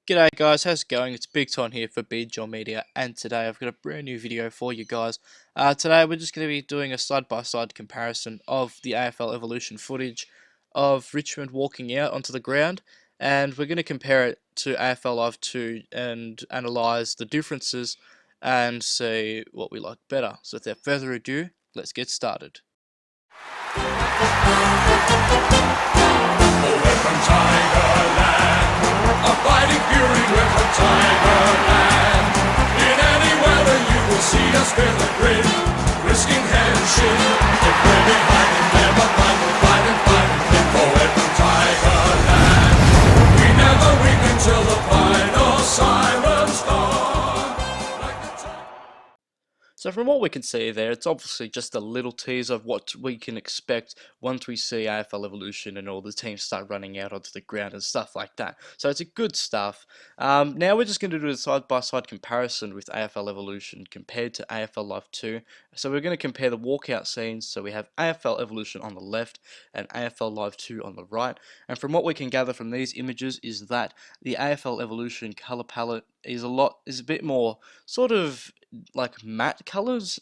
G'day guys, how's it going? It's Big Ton here for BJOL Media, and today I've got a brand new video for you guys. Today we're just going to be doing a side-by-side comparison of the AFL Evolution footage of Richmond walking out onto the ground, and we're going to compare it to AFL Live 2 and analyse the differences and see what we like better. So without further ado, let's get started. A fighting fury with a Tigerland. In any weather you will see us feel the grit, risking head and shit. If we're behind and never find, we'll fight and fight and kick for it from Tigerland. We never weep until the final siren's gone. Like the So from what we can see there, it's obviously just a little tease of what we can expect once we see AFL Evolution and all the teams start running out onto the ground and stuff like that. So it's a good stuff. Now we're just going to do a side-by-side comparison with AFL Evolution compared to AFL Live 2. So we're going to compare the walkout scenes. So we have AFL Evolution on the left and AFL Live 2 on the right. And from what we can gather from these images is that the AFL Evolution color palette is a bit more sort of like matte colors.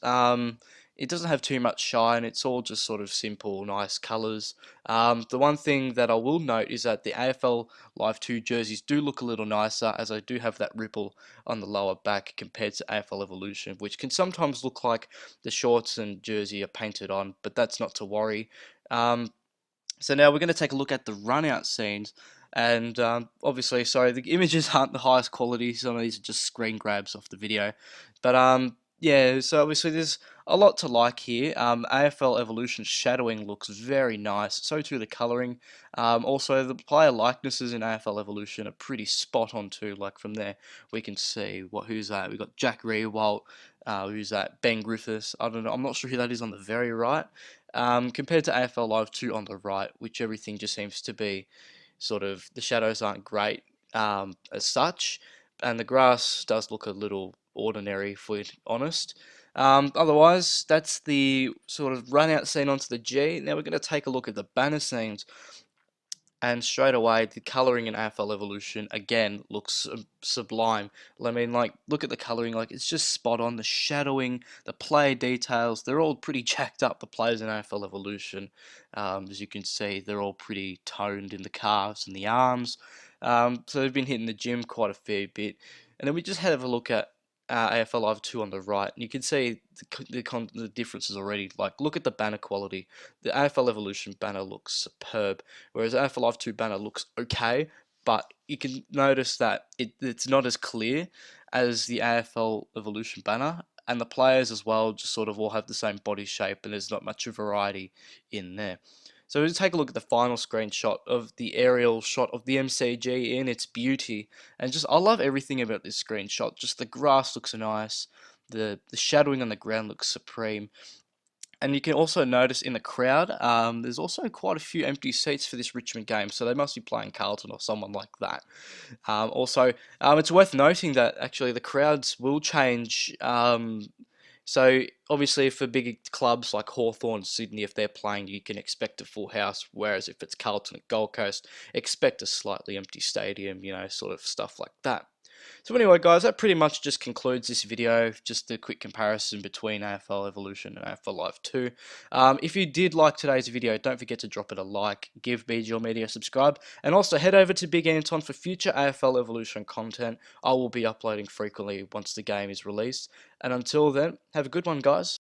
It doesn't have too much shine. It's all just sort of simple, nice colors. The one thing that I will note is that the AFL Live 2 jerseys do look a little nicer, as I do have that ripple on the lower back compared to AFL Evolution, which can sometimes look like the shorts and jersey are painted on, but that's not to worry. So now we're going to take a look at the run-out scenes, and obviously, sorry, the images aren't the highest quality. Some of these are just screen grabs off the video, but yeah. So obviously, there's a lot to like here. AFL Evolution shadowing looks very nice. So too the colouring. Also, the player likenesses in AFL Evolution are pretty spot on too. Like from there, we can see who's that. We got Jack Riewoldt. Who's that? Ben Griffiths. I don't know. I'm not sure who that is on the very right. Compared to AFL Live 2 on the right, which everything just seems to be sort of, the shadows aren't great as such, and the grass does look a little ordinary, if we're honest. Otherwise, that's the sort of run out scene onto the G. Now we're going to take a look at the banner scenes. And straight away, the colouring in AFL Evolution, again, looks sublime. I mean, like, look at the colouring, like, it's just spot on. The shadowing, the player details, they're all pretty jacked up, the players in AFL Evolution. As you can see, they're all pretty toned in the calves and the arms. So they've been hitting the gym quite a fair bit. And then we just have a look at AFL Live 2 on the right, and you can see the differences already. Like, look at the banner quality. The AFL Evolution banner looks superb, whereas AFL Live 2 banner looks okay, but you can notice that it's not as clear as the AFL Evolution banner, and the players as well just sort of all have the same body shape, and there's not much variety in there. So we'll take a look at the final screenshot of the aerial shot of the MCG in its beauty. And just, I love everything about this screenshot. Just the grass looks nice, the shadowing on the ground looks supreme. And you can also notice in the crowd, there's also quite a few empty seats for this Richmond game, so they must be playing Carlton or someone like that. Also, it's worth noting that actually the crowds will change. So obviously for bigger clubs like Hawthorn, Sydney, if they're playing, you can expect a full house, whereas if it's Carlton at Gold Coast, expect a slightly empty stadium, sort of stuff like that. So anyway guys, that pretty much just concludes this video, just a quick comparison between AFL Evolution and AFL Live 2. If you did like today's video, don't forget to drop it a like, give BJOL Media a subscribe, and also head over to Big Anton for future AFL Evolution content. I will be uploading frequently once the game is released, and until then, have a good one guys.